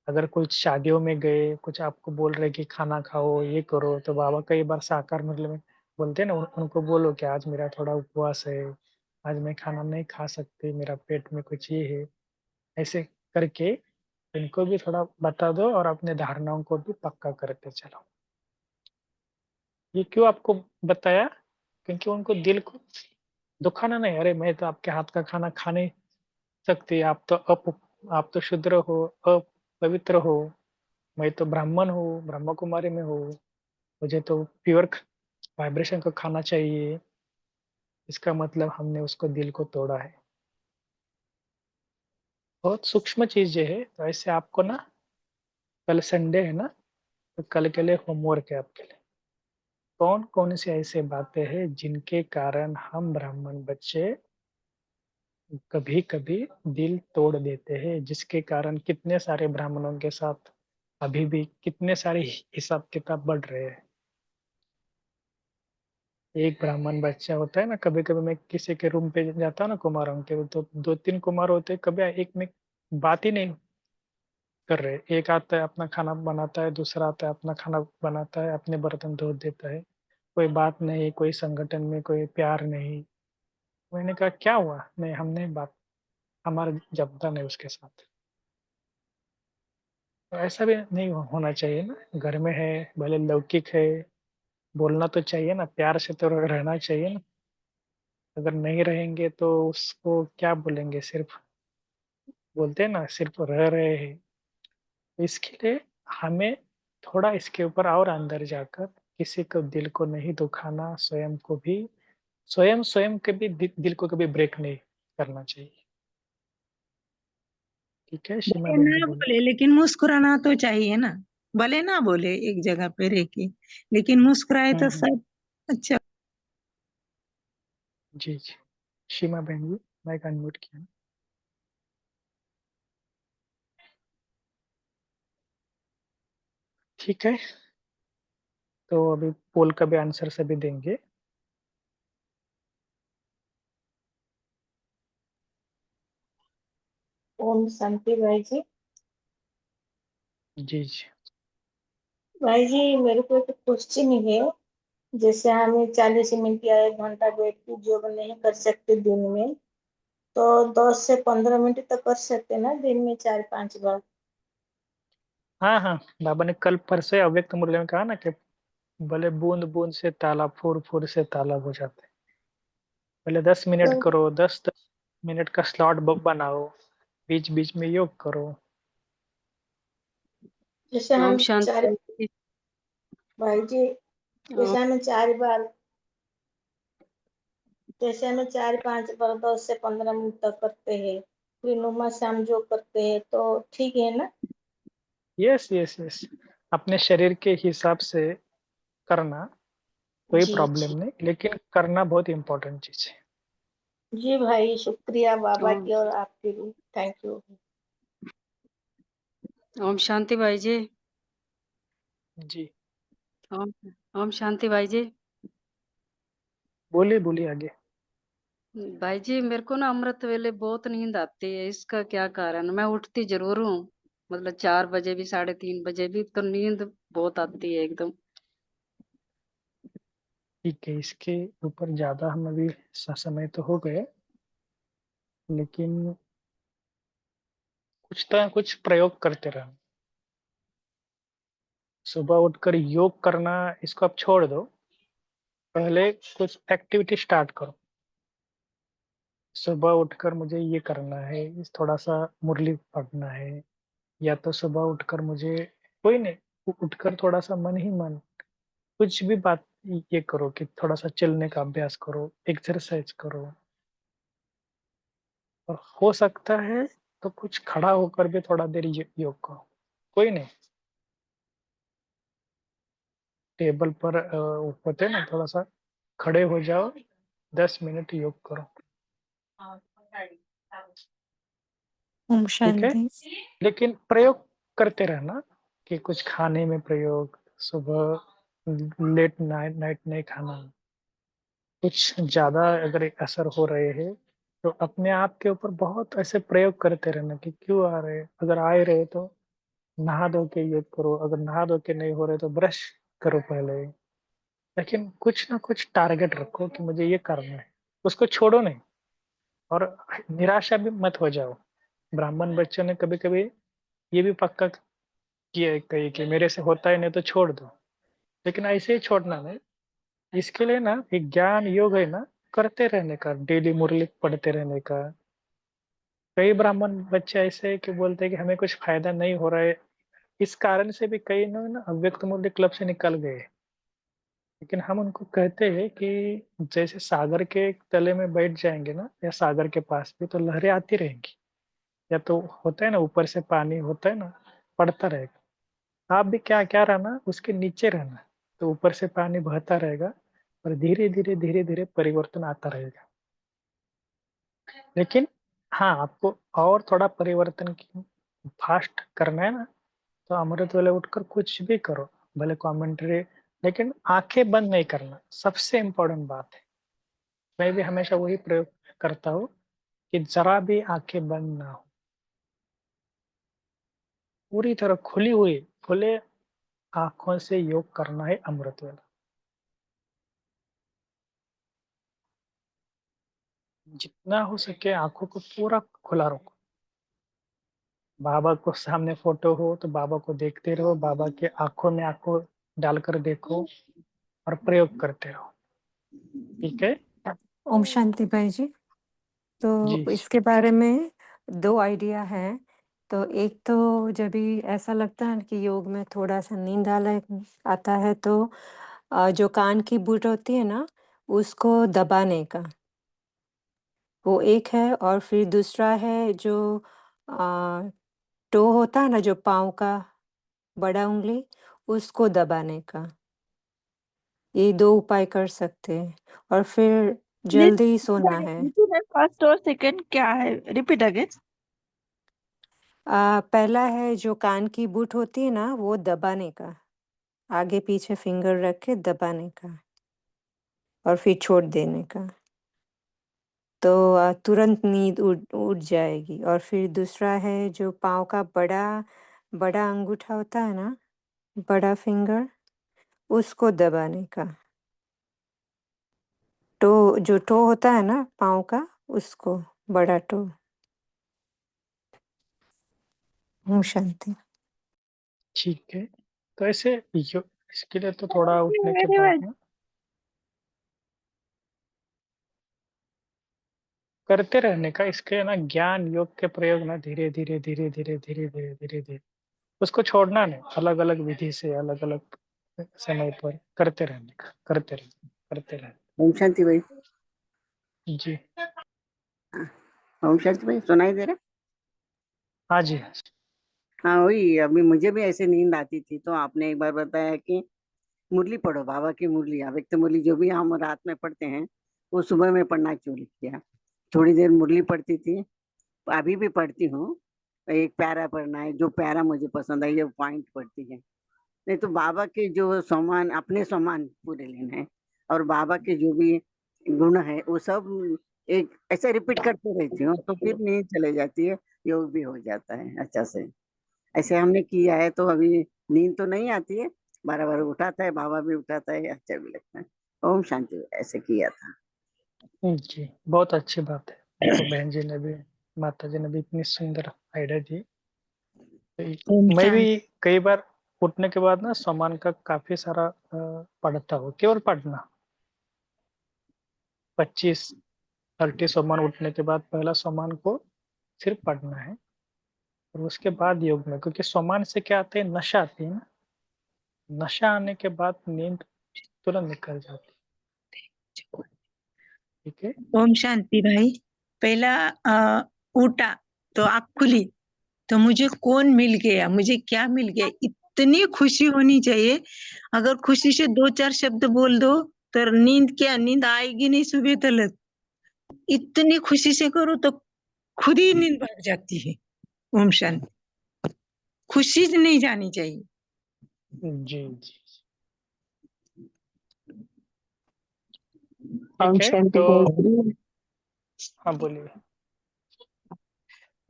[SPEAKER 1] अगर कुछ शादियों में गए, कुछ आपको बोल रहे कि खाना खाओ, ये करो, तो बाबा कई बार साकार मतलब में बोलते हैं ना, उनको बोलो कि आज मेरा थोड़ा उपवास है, आज मैं खाना नहीं खा सकती, मेरा पेट में कुछ ये है, ऐसे करके इनको भी थोड़ा बता दो और अपने धारणाओं को भी पक्का करते चलो। ये क्यों आपको बताया? क्योंकि उनको दिल को दुखाना नहीं, अरे मैं तो आपके हाथ का खाना खा नहीं सकती, आप तो शूद्र हो, अपवित्र हो, मैं तो ब्राह्मण हूँ, ब्रह्म कुमारी में हूँ, मुझे तो प्योर वाइब्रेशन को खाना चाहिए। इसका मतलब हमने उसको दिल को तोड़ा है। बहुत सूक्ष्म चीजें है। तो ऐसे आपको ना, कल संडे है ना, तो कल के लिए होमवर्क है आपके लिए। कौन कौन सी ऐसे बातें हैं जिनके कारण हम ब्राह्मण बच्चे कभी कभी दिल तोड़ देते हैं, जिसके कारण कितने सारे ब्राह्मणों के साथ अभी भी कितने सारे हिसाब किताब बढ़ रहे हैं। एक ब्राह्मण बच्चा होता है ना, कभी कभी मैं किसी के रूम पे जाता हूँ ना कुमारों के, तो दो तीन कुमार होते हैं, कभी एक में बात ही नहीं कर रहे। एक आता है अपना खाना बनाता है, दूसरा आता है अपना खाना बनाता है, अपने बर्तन धो देता है, कोई बात नहीं, कोई संगठन में कोई प्यार नहीं। मैंने कहा क्या हुआ? नहीं, हमने बात, हमारा जबता नहीं उसके साथ। तो ऐसा भी नहीं होना चाहिए ना, घर में है भले लौकिक है, बोलना तो चाहिए ना, प्यार से तो रहना चाहिए ना। अगर नहीं रहेंगे तो उसको क्या बोलेंगे, सिर्फ बोलते हैं ना सिर्फ रह रहे हैं। तो इसके लिए हमें थोड़ा इसके ऊपर और अंदर जाकर किसी को दिल को नहीं दुखाना, स्वयं को भी, स्वयं स्वयं के भी दिल को कभी ब्रेक नहीं करना चाहिए। ठीक है, सीमा
[SPEAKER 3] भले
[SPEAKER 1] बहन जी
[SPEAKER 3] ना
[SPEAKER 1] बोले।
[SPEAKER 3] बोले लेकिन मुस्कुराना तो चाहिए ना। भले ना बोले एक जगह पे रह के, लेकिन मुस्कुराए तो
[SPEAKER 1] हम्म।
[SPEAKER 3] सब अच्छा।
[SPEAKER 1] जी जी, सीमा बहन जी, माइक अनम्यूट किया। ठीक है, तो अभी पोल का भी आंसर सभी देंगे।
[SPEAKER 5] ओम शांति भाई जी।
[SPEAKER 1] जी जी।
[SPEAKER 5] भाई जी मेरे को एक क्वेश्चन है। जैसे हमें 40 मिनट या 1 घंटा बैठ के योग नहीं कर सकते दिन में, तो 10 से 15 मिनट तो कर सकते ना दिन में 4-5 बार।
[SPEAKER 1] हाँ हाँ, बाबा ने कल परसों अव्यक्त मुरली में कहा ना कि भले बूंद बूंद से तालाब, फूर फूर से तालाब हो जाते हैं। पहले 10 मिनट
[SPEAKER 5] तो
[SPEAKER 1] करो, 10-10 मिनट का स्लॉट बनाओ, बीच बीच में योग करो।
[SPEAKER 5] जैसे
[SPEAKER 6] ओम
[SPEAKER 5] हम चार,
[SPEAKER 6] शांति।
[SPEAKER 5] भाई जी
[SPEAKER 6] ओम
[SPEAKER 5] जैसे हमें 4 बार, जैसे हमें 4-5 बार 10 से 15 मिनट तक करते हैं, फिर नुमा शाम जो करते हैं, तो ठीक है ना?
[SPEAKER 1] यस यस यस, अपने शरीर के हिसाब से करना, कोई
[SPEAKER 5] जी
[SPEAKER 1] प्रॉब्लम
[SPEAKER 5] जी।
[SPEAKER 1] नहीं, लेकिन करना बहुत इंपॉर्टेंट चीज है।
[SPEAKER 5] जी भाई शुक्रिया बाबा
[SPEAKER 6] ओम
[SPEAKER 5] की और आपकी भी, थैंक यू।
[SPEAKER 6] ओम शांति भाई जी।
[SPEAKER 1] जी,
[SPEAKER 6] ओम ओम शांति भाई जी।
[SPEAKER 1] बोलिए बोलिए आगे।
[SPEAKER 6] भाई जी मेरे को ना अमृत वेले बहुत नींद आती है, इसका क्या कारण? मैं उठती जरूर हूँ, मतलब 4 बजे भी 3:30 बजे भी, तो नींद बहुत आती है एकदम।
[SPEAKER 1] ठीक है, इसके ऊपर ज्यादा हम अभी समय तो हो गए, लेकिन कुछ तो कुछ प्रयोग करते रहो। सुबह उठकर योग करना, इसको आप छोड़ दो, पहले कुछ एक्टिविटी स्टार्ट करो। सुबह उठकर मुझे ये करना है, थोड़ा सा मुरली पढ़ना है, या तो सुबह उठकर मुझे, कोई नहीं, उठकर थोड़ा सा मन ही मन कुछ भी बात ये करो कि थोड़ा सा चलने का अभ्यास करो, एक्सरसाइज करो। और हो सकता है तो कुछ खड़ा होकर भी थोड़ा देर योग करो। कोई नहीं, टेबल पर होते ना, थोड़ा सा खड़े हो जाओ, 10 मिनट योग करो।
[SPEAKER 7] ओम
[SPEAKER 1] ठीक है,
[SPEAKER 7] शांति।
[SPEAKER 1] लेकिन प्रयोग करते रहना कि कुछ खाने में प्रयोग, सुबह लेट नाइट नहीं खाना। कुछ ज्यादा अगर असर हो रहे हैं तो अपने आप के ऊपर बहुत ऐसे प्रयोग करते रहना कि क्यों आ रहे, अगर आ ही रहे तो नहा धो के योग करो, अगर नहा धो के नहीं हो रहे तो ब्रश करो पहले। लेकिन कुछ ना कुछ टारगेट रखो कि मुझे ये करना है, उसको छोड़ो नहीं। और निराशा भी मत हो जाओ। ब्राह्मण बच्चों ने कभी कभी ये भी पक्का किया है कहीं कि मेरे से होता ही नहीं तो छोड़ दो, लेकिन ऐसे ही छोड़ना नहीं। इसके लिए ना एक ज्ञान योग है ना, करते रहने का, डेली मुरली पढ़ते रहने का। कई ब्राह्मण बच्चे ऐसे हैं कि बोलते हैं कि हमें कुछ फायदा नहीं हो रहा है, इस कारण से भी कई लोग ना अव्यक्त मूल्य क्लब से निकल गए। लेकिन हम उनको कहते हैं कि जैसे सागर के तले में बैठ जाएंगे ना, या सागर के पास भी, तो लहरें आती रहेंगी। या तो होता है ना, ऊपर से पानी होता है ना, पड़ता रहेगा। आप भी क्या क्या रहना, उसके नीचे रहना, तो ऊपर से पानी बहता रहेगा और धीरे धीरे परिवर्तन आता रहेगा। लेकिन हाँ, आपको और थोड़ा परिवर्तन की फास्ट करना है ना, तो अमृत वेले उठकर कुछ भी करो, भले कमेंट्री, लेकिन आंखें बंद नहीं करना, सबसे इम्पोर्टेंट बात है। मैं भी हमेशा वही प्रयोग करता हूँ कि जरा भी आंखें बंद ना हो, पूरी तरह खुली हुई, खुले आंखों से योग करना है अमृत वेला। जितना हो सके आंखों को पूरा खुला रखो। बाबा को सामने फोटो हो तो बाबा को देखते रहो, बाबा के आंखों में आंखों डालकर देखो और प्रयोग करते रहो। ठीक है
[SPEAKER 7] ओम शांति भाई जी।
[SPEAKER 1] जी।
[SPEAKER 7] तो इसके बारे में 2 आइडिया हैं। तो एक तो जब भी ऐसा लगता है कि योग में थोड़ा-सा नींद आता है तो जो कान की बूट होती है ना, उसको दबाने का, वो एक है। और फिर दूसरा है जो अ, टो होता है ना, जो पाँव का बड़ा उँगली, उसको दबाने का। ये 2 उपाय कर सकते हैं और फिर जल्दी सोना है।
[SPEAKER 8] फर्स्ट और सेकंड क्या है? Repeat again.
[SPEAKER 7] पहला है जो कान की बूट होती है ना, वो दबाने का, आगे पीछे फिंगर रख के दबाने का और फिर छोड़ देने का, तो तुरंत नींद उड़ जाएगी। और फिर दूसरा है जो पाँव का बड़ा बड़ा अंगूठा होता है ना, बड़ा फिंगर, उसको दबाने का। जो टो होता है ना पाँव का, उसको, बड़ा टो। ओम शांति।
[SPEAKER 1] ठीक है, तो ऐसे इसके लिए तो थोड़ा उठने के बाद ना करते रहने का। इसके ना ज्ञान योग के प्रयोग ना धीरे धीरे धीरे धीरे धीरे धीरे धीरे धीरे, उसको छोड़ना नहीं, अलग अलग विधि से अलग अलग समय पर करते रहने का, करते रहने।
[SPEAKER 9] ओम शांति भाई।
[SPEAKER 1] जी
[SPEAKER 9] ओम शांति भाई, सुनाई दे रहा?
[SPEAKER 1] हाँ जी।
[SPEAKER 9] हाँ, वही अभी मुझे भी ऐसे नींद आती थी तो आपने एक बार बताया कि मुरली पढ़ो, बाबा की मुरली, अव्यक्त मुरली जो भी हम रात में पढ़ते हैं वो सुबह में पढ़ना क्यों किया। थोड़ी देर मुरली पढ़ती थी, अभी भी पढ़ती हूँ। एक प्यारा पढ़ना है, जो प्यारा मुझे पसंद है ये पॉइंट पढ़ती है। नहीं तो बाबा के जो सामान, अपने सामान पूरे लेना है और बाबा के जो भी गुण है वो सब एक ऐसे रिपीट करते रहती हूँ, तो फिर नींद चले जाती है, योग भी हो जाता है अच्छा से। ऐसे हमने किया है तो अभी नींद तो नहीं आती है, बार बार उठाता है, बाबा भी उठाता है, अच्छा भी लगता है। ओम शांति, ऐसे किया था।
[SPEAKER 1] जी बहुत अच्छी बात है, देखो बहन जी ने भी, माता जी ने भी इतनी सुंदर आइडिया दी।
[SPEAKER 8] ओम
[SPEAKER 1] मैं भी
[SPEAKER 8] शांति।
[SPEAKER 1] कई बार उठने के बाद ना सामान का काफी सारा पढ़ता हूँ, केवल पढ़ना। 25-30 सामान उठने के बाद पहला सामान को सिर्फ पढ़ना है, और उसके बाद योग में, क्योंकि सामान से क्या आते हैं, नशा आती है ना, नशा आने के बाद नींद तुरंत निकल जाती है। ठीक है
[SPEAKER 8] ओम शांति भाई। पहला उठा,
[SPEAKER 3] तो आँख खुली तो मुझे कौन मिल गया, मुझे क्या मिल गया, इतनी खुशी होनी चाहिए। अगर खुशी से 2-4 शब्द बोल दो तो नींद आएगी नहीं सुबह तक। इतनी खुशी से करो तो खुद ही नींद भाग जाती है। ओम शांति। खुशी से नहीं जानी चाहिए।
[SPEAKER 1] जी जी
[SPEAKER 10] ओम
[SPEAKER 1] ठीक है।
[SPEAKER 10] शांति
[SPEAKER 1] तो
[SPEAKER 10] बोलती हूँ।
[SPEAKER 1] हाँ बोलिए।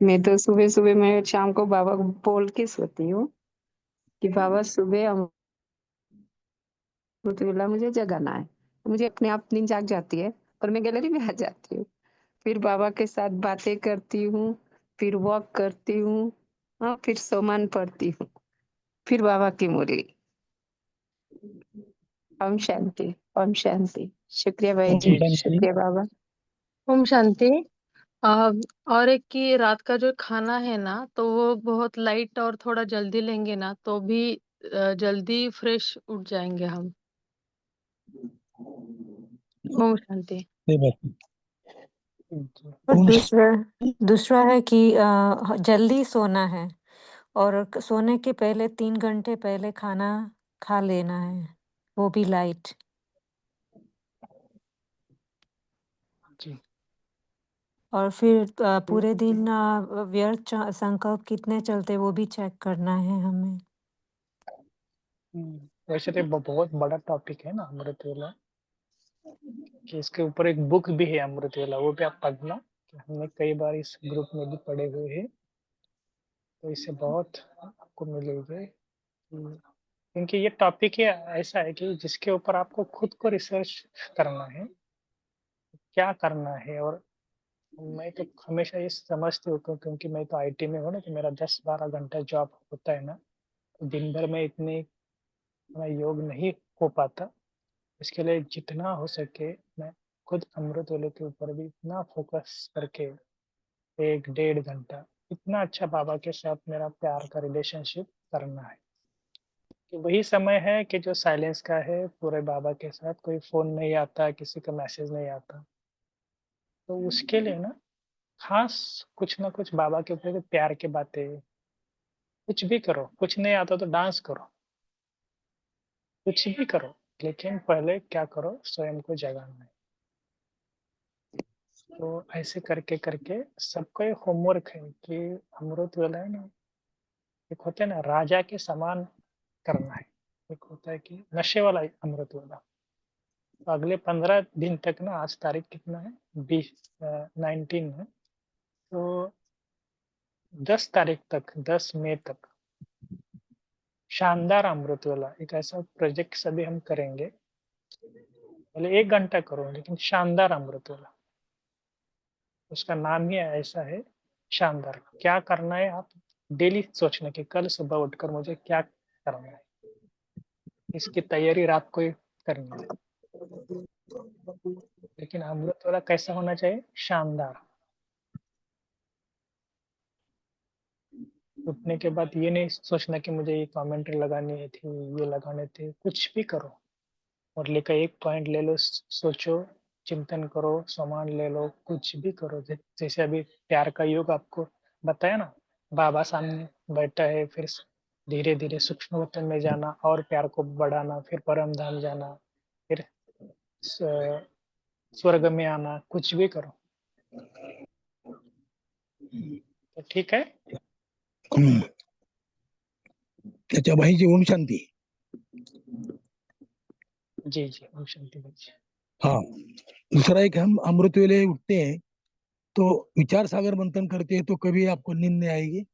[SPEAKER 10] मैं तो सुबह सुबह मैं शाम को बाबा को बोल के सोती हूँ कि बाबा सुबह अमृतवेला मुझे जगाना है। मुझे अपने आप नींद जाग जाती है और मैं गैलरी में आ जाती हूँ। फिर बाबा के साथ बातें करती हूँ, फिर वॉक करती हूँ, हाँ, फिर सोमान पढ़ती हूँ, फिर बाबा की मुरली। ओम शांति, ओम शांति। शुक्रिया भाई
[SPEAKER 1] जी
[SPEAKER 10] जी,
[SPEAKER 1] जी
[SPEAKER 10] शुक्रिया बाबा।
[SPEAKER 11] ओम शांति। आ, और एक कि रात का जो खाना है ना तो वो बहुत लाइट और थोड़ा जल्दी लेंगे ना तो भी जल्दी फ्रेश उठ जाएंगे हम। ओम शांति।
[SPEAKER 7] और
[SPEAKER 1] जी
[SPEAKER 7] दूसरा है कि जल्दी सोना है और सोने के पहले 3 घंटे पहले खाना खा लेना है, वो भी लाइट।
[SPEAKER 1] जी
[SPEAKER 7] और फिर पूरे दिन व्यर्थ संकल्प कितने चलते वो भी चेक करना है हमें।
[SPEAKER 1] वैसे तो बहुत बड़ा टॉपिक है ना अमृत वेला, कि इसके ऊपर एक बुक भी है अमृत वेला, वो भी आप पढ़ना, कि हमने कई बार इस ग्रुप में भी पढ़े हुए हैं, तो इससे बहुत आपको मिलेगी। क्योंकि ये टॉपिक ही ऐसा है कि जिसके ऊपर आपको खुद को रिसर्च करना है, क्या करना है। और मैं तो हमेशा ये समझती हूँ, क्योंकि मैं तो आईटी में हूँ ना, कि मेरा 10-12 घंटा जॉब होता है ना, तो दिन भर में इतने योग नहीं हो पाता। इसके लिए जितना हो सके मैं खुद अमृत वेले के ऊपर भी इतना फोकस करके 1-1.5 घंटा इतना अच्छा बाबा के साथ मेरा प्यार का रिलेशनशिप करना है, कि वही समय है कि जो साइलेंस का है पूरे बाबा के साथ। कोई फोन नहीं आता, किसी का मैसेज नहीं आता, तो उसके लिए ना खास कुछ ना कुछ बाबा के ऊपर प्यार की बातें, कुछ भी करो। कुछ नहीं आता तो डांस करो, कुछ भी करो, लेकिन पहले क्या करो, स्वयं को जगाना है। तो ऐसे करके करके सबको एक होमवर्क है कि अमृत वेला है ना, एक होता है ना राजा के समान करना है, एक होता है कि नशे वाला अमृत वेला। तो अगले 15 दिन तक ना, आज तारीख कितना है, 19 है, तो 10 तारीख तक, 10 मई तक शानदार अमृत वेला एक ऐसा प्रोजेक्ट सभी हम करेंगे। पहले 1 घंटा करो, लेकिन शानदार अमृत वेला, उसका नाम ही ऐसा है शानदार। क्या करना है, आप डेली सोचना कि कल सुबह उठकर मुझे क्या करना है, इसकी तैयारी रात को ही करनी है। लेकिन अमृत वाला कैसा होना चाहिए, शानदार। उठने के बाद ये नहीं सोचना कि मुझे ये कमेंट्री लगानी थी, ये लगाने थे। कुछ भी करो और लेकर एक पॉइंट ले लो, सोचो, चिंतन करो, सामान ले लो, कुछ भी करो। जैसे अभी प्यार का योग आपको बताया ना, बाबा सामने बैठा है, फिर धीरे धीरे सूक्ष्म वतन में जाना और प्यार को बढ़ाना, फिर परम धाम जाना, फिर स्वर्ग में आना, कुछ भी करो तो ठीक है।
[SPEAKER 12] अच्छा भाई जी, ओम शांति।
[SPEAKER 1] जी जी, ओम शांति भाई जी।
[SPEAKER 12] हाँ, दूसरा एक, हम अमृत वेले उठते हैं तो विचार सागर मंथन करते हैं, तो कभी आपको नींद नहीं आएगी।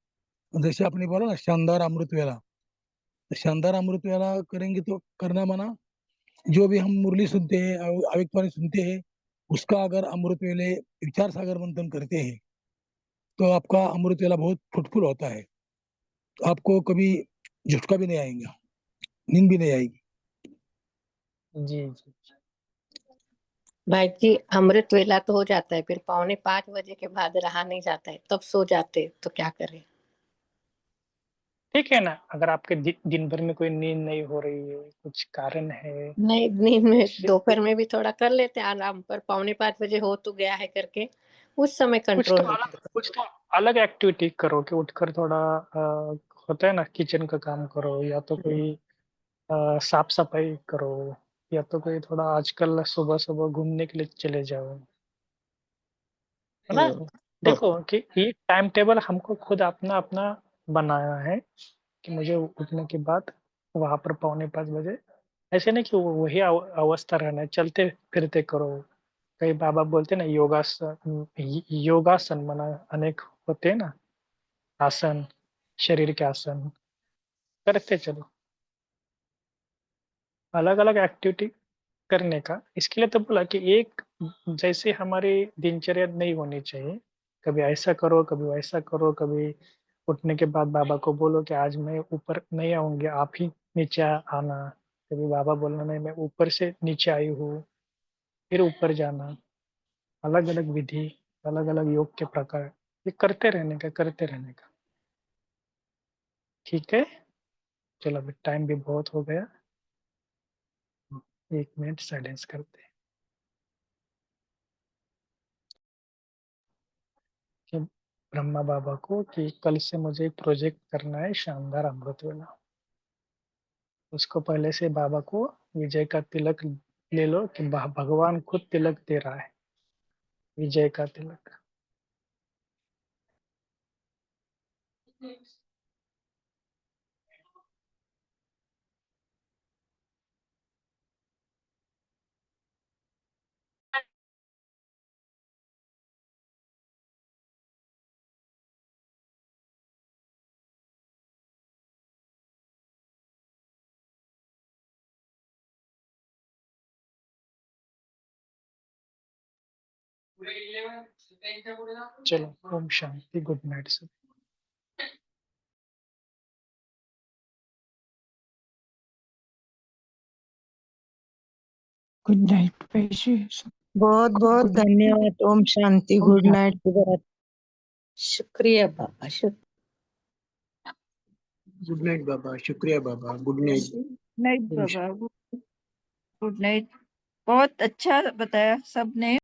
[SPEAKER 12] जैसे आपने बोला ना, शानदार अमृत वेला, तो शानदार अमृत वेला करेंगे तो करना माना, जो भी हम मुरली सुनते हैं, अव्यक्तवाणी सुनते हैं, उसका अगर अमृत वेले विचार सागर मंथन करते हैं तो आपका अमृत वेला बहुत फ्रूटफुल होता है। तो आपको कभी झटका भी नहीं आएगा, नींद भी नहीं आएगी।
[SPEAKER 1] जी जी
[SPEAKER 13] भाई जी, अमृत वेला तो हो जाता है, फिर 4:45 के बाद रहा नहीं जाता है, तब सो जाते, तो क्या करें?
[SPEAKER 1] ठीक है ना। अगर आपके दिन भर में कोई नींद नहीं हो रही है, कुछ कारण है,
[SPEAKER 13] नहीं, नींद में
[SPEAKER 1] फिर
[SPEAKER 13] दोपहर में भी थोड़ा कर लेते हैं आराम, पर 4:45 हो तो गया है करके उस समय
[SPEAKER 1] कुछ
[SPEAKER 13] कंट्रोल
[SPEAKER 1] तो
[SPEAKER 13] नहीं
[SPEAKER 1] अलग,
[SPEAKER 13] करते।
[SPEAKER 1] कुछ तो अलग एक्टिविटी करो कि उठकर थोड़ा होता है ना, किचन का काम करो, या तो कोई साफ सफाई करो, या तो कोई थोड़ा आजकल सुबह सुबह घूमने के लिए चले जाओ, है ना। देखो कि ये टाइम टेबल हमको खुद अपना अपना बनाया है कि मुझे उठने के बाद वहां पर 4:45 बजे, ऐसे नहीं कि वही अवस्था रहना है, चलते फिरते करो। कई बाबा बोलते हैं ना, योगासन माना अनेक होते हैं ना, आसन, शरीर के आसन करते चलो, अलग अलग एक्टिविटी करने का। इसके लिए तो बोला कि एक जैसे हमारी दिनचर्या नहीं होनी चाहिए, कभी ऐसा करो, कभी वैसा करो, कभी उठने के बाद बाबा को बोलो कि आज मैं ऊपर नहीं आऊंगी, आप ही नीचे आना, कभी बाबा बोलना नहीं मैं ऊपर से नीचे आई हूँ, फिर ऊपर जाना। अलग अलग विधि, अलग अलग योग के प्रकार, ये करते रहने का, करते रहने का। ठीक है, चलो अभी टाइम भी बहुत हो गया, 1 मिनट साइलेंस करते हैं कि ब्रह्मा बाबा को कि कल से मुझे एक प्रोजेक्ट करना है, शानदार अमृत वेला। उसको पहले से बाबा को विजय का तिलक ले लो कि भगवान खुद तिलक दे रहा है, विजय का तिलक। चलो, ओम शांति, गुड नाइट सब।
[SPEAKER 8] गुड नाइट भाई।
[SPEAKER 3] बहुत बहुत
[SPEAKER 8] गुड
[SPEAKER 3] धन्यवाद। ओम शांति,
[SPEAKER 8] ओम
[SPEAKER 3] गुड
[SPEAKER 8] शांति।
[SPEAKER 3] नाइट, शुभरात्रि। शुक्रिया बाबा,
[SPEAKER 12] गुड नाइट बाबा, शुक्रिया बाबा, गुड नाइट।
[SPEAKER 8] नाइट बाबा, गुड नाइट। बहुत अच्छा बताया सबने।